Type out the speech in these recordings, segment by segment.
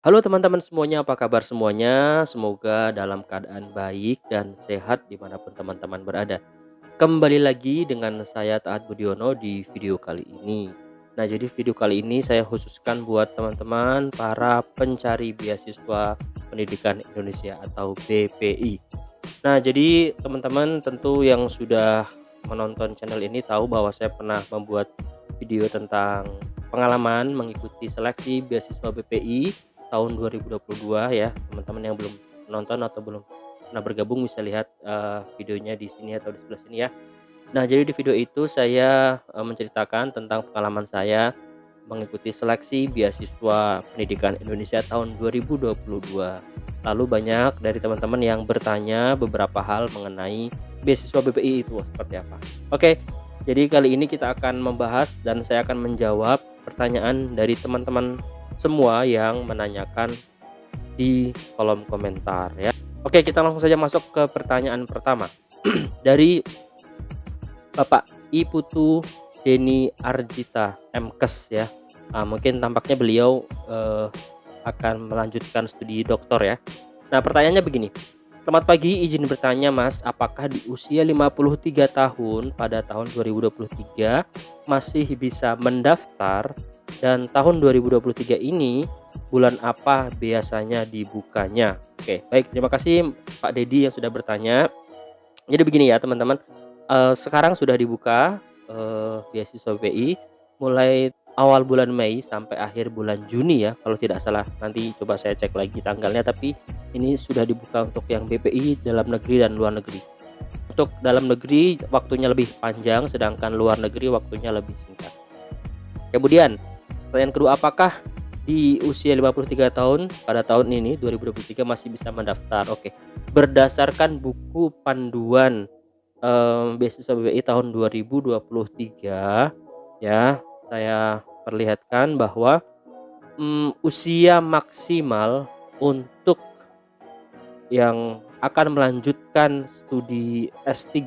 Halo teman-teman semuanya, apa kabar semuanya? Semoga dalam keadaan baik dan sehat dimanapun teman-teman berada. Kembali lagi dengan saya Taat Budiono di video kali ini. Nah, jadi video kali ini saya khususkan buat teman-teman para pencari beasiswa pendidikan Indonesia atau BPI. Nah, jadi teman-teman tentu yang sudah menonton channel ini tahu bahwa saya pernah membuat video tentang pengalaman mengikuti seleksi beasiswa BPI tahun 2022 ya. Teman-teman yang belum menonton atau belum pernah bergabung bisa lihat videonya di sini atau di sebelah sini ya. Nah, jadi di video itu saya menceritakan tentang pengalaman saya mengikuti seleksi beasiswa pendidikan Indonesia tahun 2022. Lalu banyak dari teman-teman yang bertanya beberapa hal mengenai beasiswa BPI itu seperti apa. Oke, jadi kali ini kita akan membahas dan saya akan menjawab pertanyaan dari teman-teman semua yang menanyakan di kolom komentar ya. Oke, kita langsung saja masuk ke pertanyaan pertama dari Bapak Iputu Deni Arjita MKes ya. Mungkin tampaknya beliau akan melanjutkan studi doktor ya. Nah, pertanyaannya begini. Selamat pagi, izin bertanya Mas, apakah di usia 53 tahun pada tahun 2023 masih bisa mendaftar, dan tahun 2023 ini bulan apa biasanya dibukanya? Oke, baik, terima kasih Pak Dedi yang sudah bertanya. Jadi begini ya teman-teman, sekarang sudah dibuka beasiswa BPI mulai awal bulan Mei sampai akhir bulan Juni ya kalau tidak salah. Nanti coba saya cek lagi tanggalnya, tapi ini sudah dibuka untuk yang BPI dalam negeri dan luar negeri. Untuk dalam negeri waktunya lebih panjang, sedangkan luar negeri waktunya lebih singkat. Kemudian pertanyaan kedua, apakah di usia 53 tahun pada tahun ini 2023 masih bisa mendaftar? Oke. Berdasarkan buku panduan beasiswa BPI tahun 2023 ya, saya perlihatkan bahwa usia maksimal untuk yang akan melanjutkan studi S3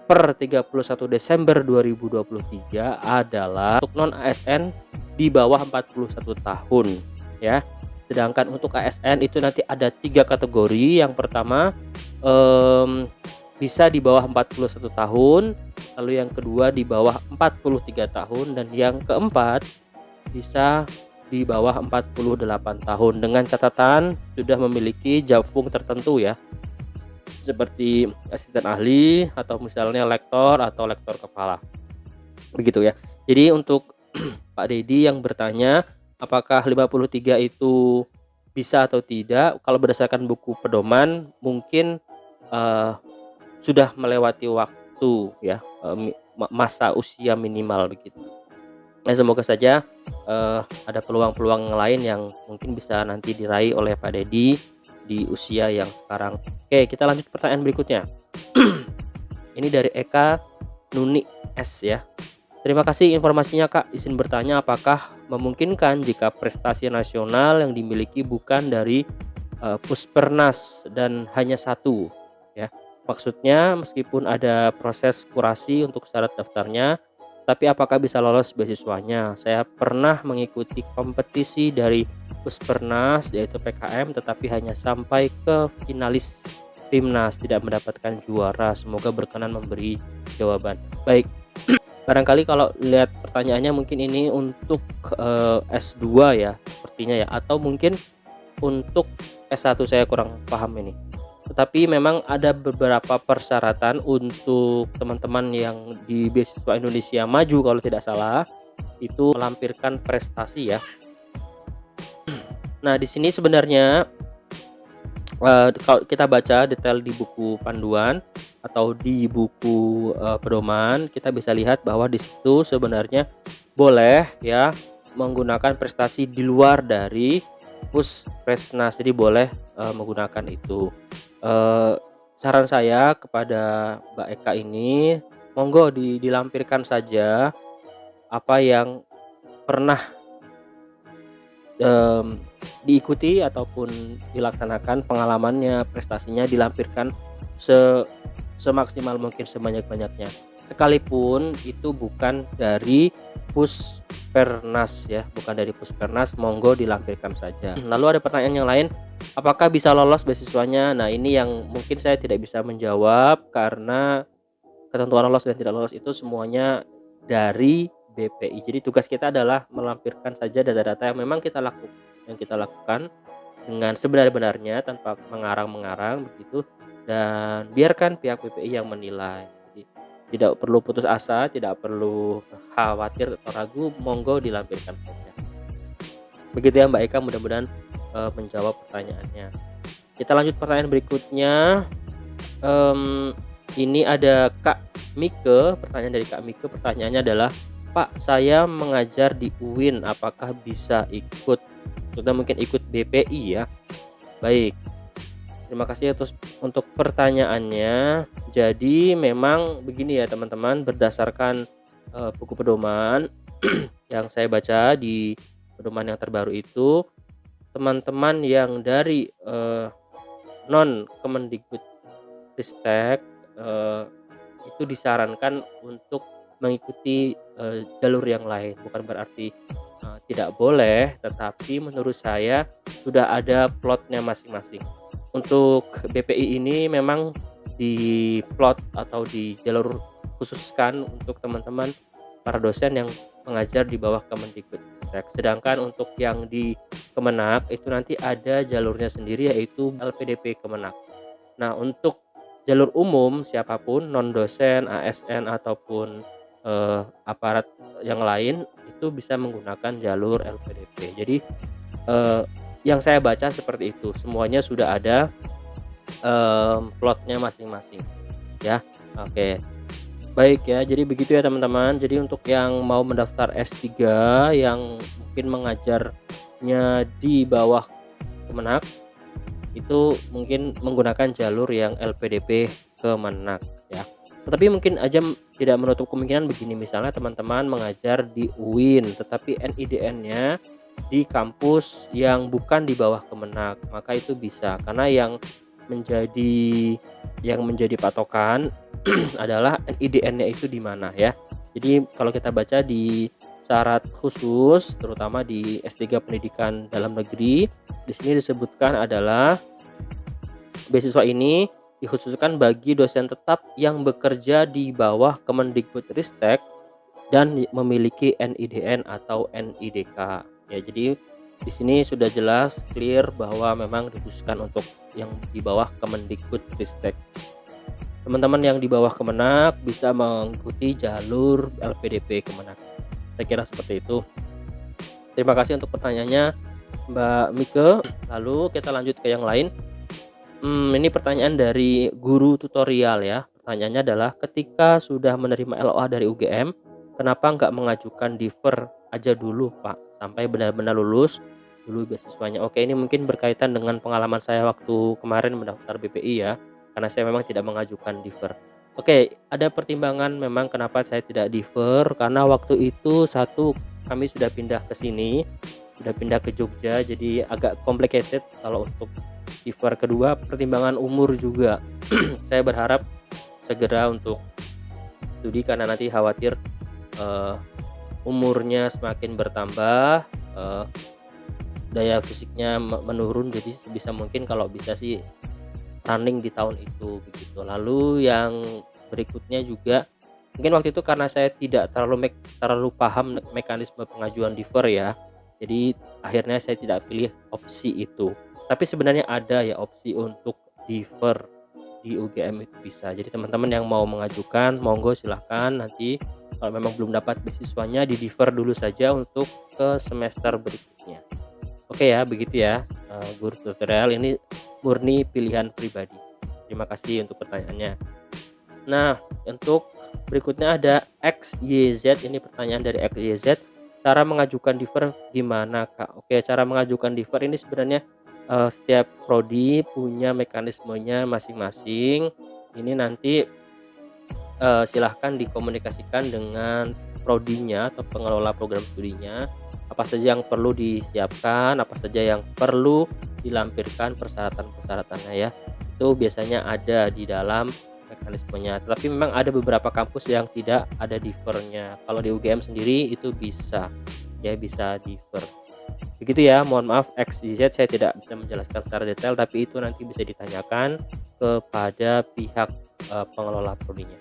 per 31 Desember 2023 adalah untuk non ASN di bawah 41 tahun ya. Sedangkan untuk ASN itu nanti ada 3 kategori. Yang pertama bisa di bawah 41 tahun, lalu yang kedua di bawah 43 tahun, dan yang keempat bisa di bawah 48 tahun dengan catatan sudah memiliki jafung tertentu ya, seperti asisten ahli atau misalnya lektor atau lektor kepala. Begitu ya. Jadi untuk Pak Dedi yang bertanya apakah 53 itu bisa atau tidak, kalau berdasarkan buku pedoman mungkin sudah melewati waktu ya, masa usia minimal begitu. Nah, semoga saja ada peluang-peluang lain yang mungkin bisa nanti diraih oleh Pak Dedi di usia yang sekarang. Oke, kita lanjut pertanyaan berikutnya. Ini dari Eka Nuni S ya. Terima kasih informasinya Kak. Izin bertanya apakah memungkinkan jika prestasi nasional yang dimiliki bukan dari Puspernas dan hanya satu ya. Maksudnya meskipun ada proses kurasi untuk syarat daftarnya, tapi apakah bisa lolos beasiswanya? Saya pernah mengikuti kompetisi dari Puspernas yaitu PKM, tetapi hanya sampai ke finalis timnas, tidak mendapatkan juara. Semoga berkenan memberi jawaban. Baik, barangkali kalau lihat pertanyaannya mungkin ini untuk S2 ya sepertinya ya, atau mungkin untuk S1, saya kurang paham ini. Tetapi memang ada beberapa persyaratan untuk teman-teman yang di beasiswa Indonesia Maju kalau tidak salah, itu melampirkan prestasi ya. Nah, di sini sebenarnya kalau kita baca detail di buku panduan atau di buku pedoman, kita bisa lihat bahwa di situ sebenarnya boleh ya menggunakan prestasi di luar dari Puspresnas, jadi boleh menggunakan itu. Saran saya kepada Mbak Eka ini, monggo dilampirkan saja apa yang pernah diikuti ataupun dilaksanakan pengalamannya, prestasinya dilampirkan semaksimal mungkin, sebanyak-banyaknya. Sekalipun itu bukan dari Puspernas ya, bukan dari Puspernas, monggo dilampirkan saja. Lalu ada pertanyaan yang lain, apakah bisa lolos beasiswanya? Nah, ini yang mungkin saya tidak bisa menjawab karena ketentuan lolos dan tidak lolos itu semuanya dari BPI. Jadi tugas kita adalah melampirkan saja data-data yang memang kita lakukan dengan sebenar-benarnya tanpa mengarang-mengarang begitu, dan biarkan pihak BPI yang menilai. Jadi tidak perlu putus asa, tidak perlu khawatir atau ragu, monggo dilampirkan saja. Begitu ya Mbak Eka, mudah-mudahan menjawab pertanyaannya. Kita lanjut pertanyaan berikutnya. Ini ada Kak Mike, pertanyaan dari Kak Mike, pertanyaannya adalah, Pak, saya mengajar di UIN, apakah bisa ikut? Kita mungkin ikut BPI ya. Baik, terima kasih untuk pertanyaannya. Jadi memang begini ya teman-teman, berdasarkan buku pedoman yang saya baca di pedoman yang terbaru itu, teman-teman yang dari non Kemendikbudristek itu disarankan untuk mengikuti jalur yang lain. Bukan berarti tidak boleh, tetapi menurut saya sudah ada plotnya masing-masing. Untuk BPI ini memang di plot atau di jalur khususkan untuk teman-teman para dosen yang mengajar di bawah Kemendikbudristek. Sedangkan untuk yang di Kemenak itu nanti ada jalurnya sendiri, yaitu LPDP Kemenak. Nah, untuk jalur umum siapapun, non dosen, ASN ataupun aparat yang lain itu bisa menggunakan jalur LPDP. Jadi yang saya baca seperti itu, semuanya sudah ada plotnya masing-masing ya. Oke, baik ya, jadi begitu ya teman-teman. Jadi untuk yang mau mendaftar S3 yang mungkin mengajarnya di bawah Kemenak, itu mungkin menggunakan jalur yang LPDP Kemenak ya. Tetapi mungkin aja tidak menutup kemungkinan begini, misalnya teman-teman mengajar di UIN tetapi NIDN-nya di kampus yang bukan di bawah Kemenak, maka itu bisa, karena yang menjadi patokan adalah NIDN-nya itu di mana ya. Jadi kalau kita baca di syarat khusus, terutama di S3 Pendidikan Dalam Negeri, di sini disebutkan adalah beasiswa ini dikhususkan bagi dosen tetap yang bekerja di bawah Kemendikbudristek dan memiliki NIDN atau NIDK. Ya, jadi di sini sudah jelas clear bahwa memang dikhususkan untuk yang di bawah Kemendikbudristek. Teman-teman yang di bawah Kemenak bisa mengikuti jalur LPDP Kemenak. Saya kira seperti itu. Terima kasih untuk pertanyaannya Mbak Mike. Lalu kita lanjut ke yang lain. Ini pertanyaan dari guru tutorial ya. Pertanyaannya adalah, ketika sudah menerima LOA dari UGM, kenapa nggak mengajukan diver aja dulu Pak, sampai benar-benar lulus dulu beasiswanya? Oke, ini mungkin berkaitan dengan pengalaman saya waktu kemarin mendaftar BPI ya, karena saya memang tidak mengajukan diver. Oke, ada pertimbangan memang kenapa saya tidak diver, karena waktu itu satu, kami sudah pindah ke sini, sudah pindah ke Jogja, jadi agak complicated kalau untuk diver. Kedua, pertimbangan umur juga. Saya berharap segera untuk studi karena nanti khawatir umurnya semakin bertambah, daya fisiknya menurun, jadi sebisa mungkin kalau bisa sih running di tahun itu begitu. Lalu yang berikutnya juga mungkin waktu itu karena saya tidak terlalu paham mekanisme pengajuan diver ya, jadi akhirnya saya tidak pilih opsi itu. Tapi sebenarnya ada ya opsi untuk diver di UGM, itu bisa. Jadi teman-teman yang mau mengajukan, monggo silahkan, nanti kalau memang belum dapat beasiswanya di diver dulu saja untuk ke semester berikutnya. Oke ya, begitu ya guru tutorial, ini murni pilihan pribadi. Terima kasih untuk pertanyaannya. Nah, untuk berikutnya ada XYZ, ini pertanyaan dari XYZ, cara mengajukan diver gimana Kak? Oke, cara mengajukan diver ini sebenarnya setiap prodi punya mekanismenya masing-masing. Ini nanti silahkan dikomunikasikan dengan prodinya atau pengelola program studinya, apa saja yang perlu disiapkan, apa saja yang perlu dilampirkan persyaratan-persyaratannya ya. Itu biasanya ada di dalam mekanismenya. Tetapi memang ada beberapa kampus yang tidak ada differnya. Kalau di UGM sendiri itu bisa, ya bisa differ. Begitu ya, mohon maaf X, Y, Z saya tidak bisa menjelaskan secara detail, tapi itu nanti bisa ditanyakan kepada pihak pengelola prodinya.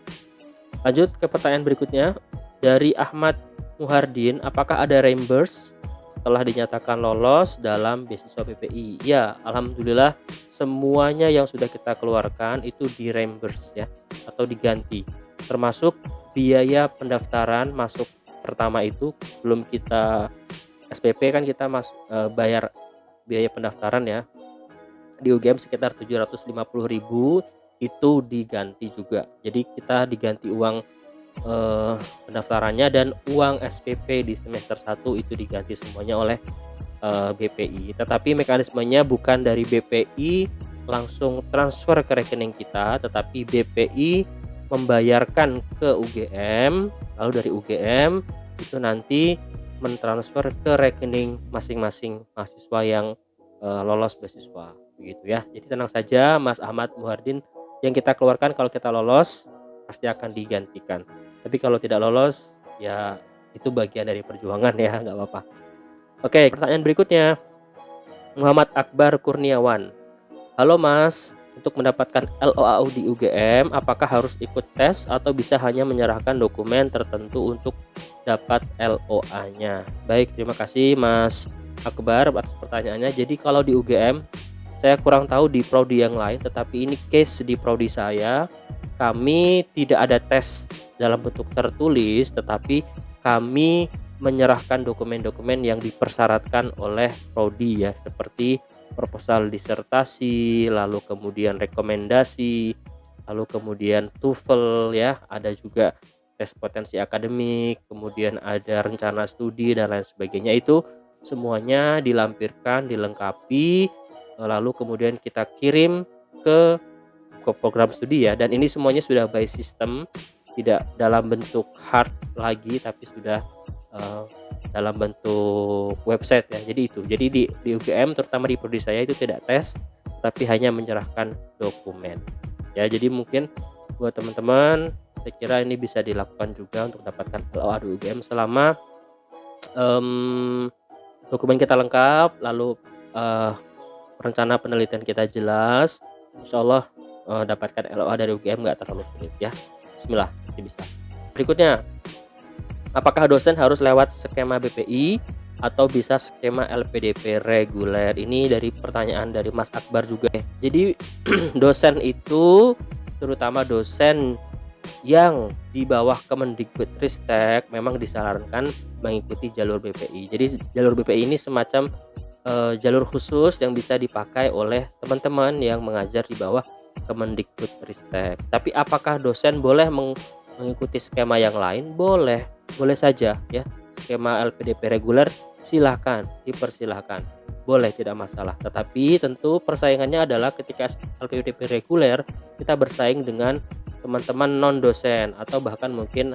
Lanjut ke pertanyaan berikutnya dari Ahmad Muhardin, apakah ada reimburse setelah dinyatakan lolos dalam beasiswa PPI? Ya, alhamdulillah semuanya yang sudah kita keluarkan itu di reimburse ya, atau diganti, termasuk biaya pendaftaran masuk pertama itu. Belum kita SPP kan kita bayar biaya pendaftaran ya, di UGM sekitar 750.000 itu diganti juga. Jadi kita diganti uang pendaftarannya, dan uang SPP di semester 1 itu diganti semuanya oleh BPI. Tetapi mekanismenya bukan dari BPI langsung transfer ke rekening kita, tetapi BPI membayarkan ke UGM, lalu dari UGM itu nanti mentransfer ke rekening masing-masing mahasiswa yang lolos beasiswa, begitu ya. Jadi tenang saja Mas Ahmad Muhardin, yang kita keluarkan kalau kita lolos pasti akan digantikan. Tapi kalau tidak lolos ya itu bagian dari perjuangan ya, nggak apa-apa. Oke, pertanyaan berikutnya Muhammad Akbar Kurniawan. Halo Mas, untuk mendapatkan LOAU di UGM apakah harus ikut tes atau bisa hanya menyerahkan dokumen tertentu untuk dapat LOA-nya? Baik, terima kasih Mas Akbar atas pertanyaannya. Jadi kalau di UGM saya kurang tahu di prodi yang lain, tetapi ini case di prodi saya, kami tidak ada tes dalam bentuk tertulis, tetapi kami menyerahkan dokumen-dokumen yang dipersyaratkan oleh prodi ya, seperti proposal disertasi, lalu kemudian rekomendasi, lalu kemudian TOEFL ya, ada juga tes potensi akademik, kemudian ada rencana studi dan lain sebagainya. Itu semuanya dilampirkan, dilengkapi, lalu kemudian kita kirim ke program studi ya, dan ini semuanya sudah by system, tidak dalam bentuk hard lagi tapi sudah dalam bentuk website ya. Jadi itu, jadi di UGM terutama di prodi saya itu tidak tes tapi hanya menyerahkan dokumen ya. Jadi mungkin buat teman-teman saya kira ini bisa dilakukan juga untuk dapatkan LOA di UGM selama dokumen kita lengkap, lalu rencana penelitian kita jelas, insya Allah dapatkan LOA dari UGM nggak terlalu sulit ya. Bismillah, pasti bisa. Berikutnya, apakah dosen harus lewat skema BPI atau bisa skema LPDP reguler? Ini dari pertanyaan dari Mas Akbar juga ya. Jadi dosen itu terutama dosen yang di bawah Kemendikbudristek memang disarankan mengikuti jalur BPI. Jadi jalur BPI ini semacam jalur khusus yang bisa dipakai oleh teman-teman yang mengajar di bawah Kemendikbudristek. Tapi apakah dosen boleh mengikuti skema yang lain? Boleh saja ya. Skema LPDP reguler silahkan, dipersilahkan, boleh, tidak masalah. Tetapi tentu persaingannya adalah ketika LPDP reguler kita bersaing dengan teman-teman non dosen, atau bahkan mungkin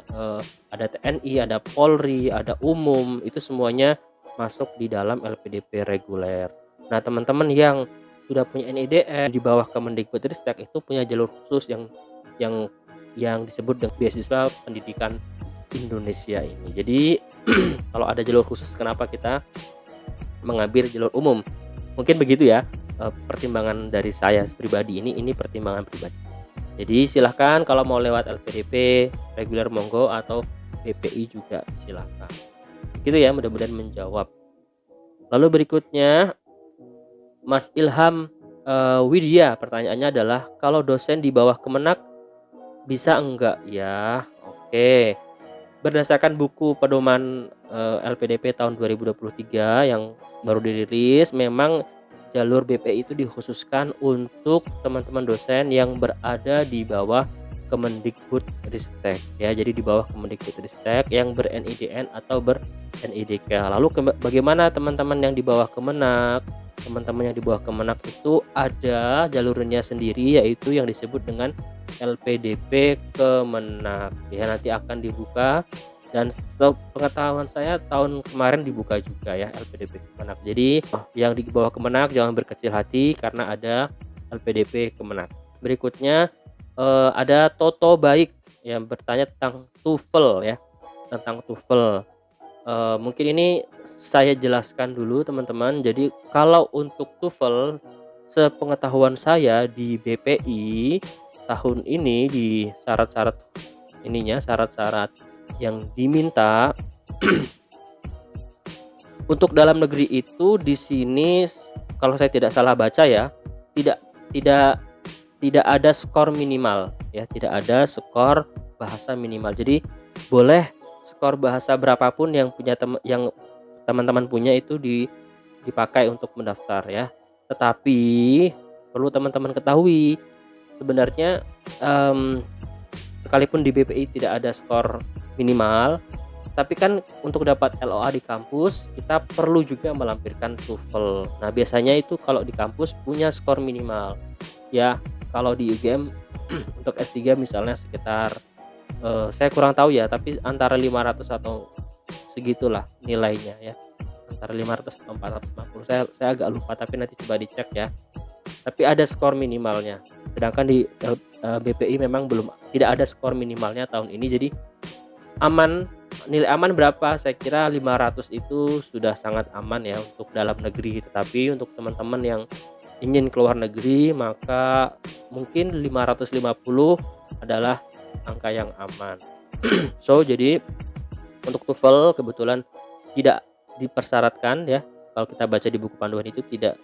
ada TNI, ada Polri, ada umum, itu semuanya masuk di dalam LPDP reguler. Nah, teman-teman yang sudah punya NIDN di bawah Kemendikbudristek itu punya jalur khusus yang disebut dengan beasiswa pendidikan Indonesia ini. Jadi kalau ada jalur khusus, kenapa kita mengambil jalur umum? Mungkin begitu ya, pertimbangan dari saya pribadi, ini pertimbangan pribadi. Jadi silahkan kalau mau lewat LPDP reguler monggo, atau BPI juga silahkan. Gitu ya, mudah-mudahan menjawab. Lalu berikutnya Mas Ilham Widya, pertanyaannya adalah kalau dosen di bawah Kemenak bisa enggak ya? Oke, berdasarkan buku pedoman LPDP tahun 2023 yang baru dirilis, memang jalur BPI itu dikhususkan untuk teman-teman dosen yang berada di bawah Kemendikbudristek ya. Jadi di bawah Kemendikbudristek yang ber-NIDN atau ber-NIDK. Lalu bagaimana teman-teman yang di bawah Kemenak? Teman-teman yang di bawah Kemenak itu ada jalurnya sendiri, yaitu yang disebut dengan LPDP Kemenak ya. Nanti akan dibuka, dan setahu pengetahuan saya tahun kemarin dibuka juga ya LPDP Kemenak. Jadi yang di bawah Kemenak jangan berkecil hati karena ada LPDP Kemenak. Berikutnya Ada Toto Baik yang bertanya tentang TOEFL ya, tentang TOEFL. Mungkin ini saya jelaskan dulu teman-teman. Jadi kalau untuk TOEFL, sepengetahuan saya di BPI tahun ini di syarat-syarat ininya, syarat-syarat yang diminta untuk dalam negeri itu di sini kalau saya tidak salah baca ya, tidak tidak tidak ada skor minimal ya, tidak ada skor bahasa minimal. Jadi boleh skor bahasa berapapun yang yang teman-teman punya itu dipakai untuk mendaftar ya. Tetapi perlu teman-teman ketahui sebenarnya, sekalipun di BPI tidak ada skor minimal, tapi kan untuk dapat LOA di kampus kita perlu juga melampirkan TOEFL. Nah, biasanya itu kalau di kampus punya skor minimal. Ya, kalau di UGM untuk S3 misalnya sekitar saya kurang tahu ya, tapi antara 500 atau segitulah nilainya ya. Antara 500 atau 450. Saya agak lupa tapi nanti coba dicek ya. Tapi ada skor minimalnya. Sedangkan di BPI memang tidak ada skor minimalnya tahun ini. Jadi aman, nilai aman berapa? Saya kira 500 itu sudah sangat aman ya untuk dalam negeri. Tetapi untuk teman-teman yang ingin keluar negeri maka mungkin 550 adalah angka yang aman. So jadi untuk TOEFL kebetulan tidak dipersyaratkan ya. Kalau kita baca di buku panduan itu tidak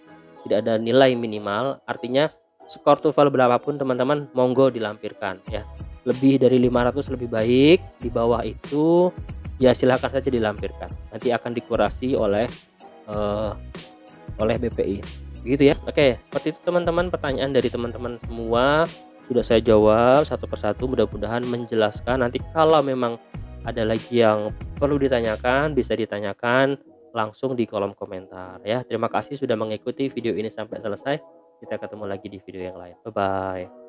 ada nilai minimal, artinya skor TOEFL berapapun teman-teman monggo dilampirkan ya. Lebih dari 500 lebih baik, di bawah itu ya silahkan saja dilampirkan. Nanti akan dikurasi oleh BPI. Begitu ya. Oke, seperti itu teman-teman, pertanyaan dari teman-teman semua sudah saya jawab satu persatu, mudah-mudahan menjelaskan. Nanti kalau memang ada lagi yang perlu ditanyakan, bisa ditanyakan langsung di kolom komentar ya. Terima kasih sudah mengikuti video ini sampai selesai. Kita ketemu lagi di video yang lain. Bye bye.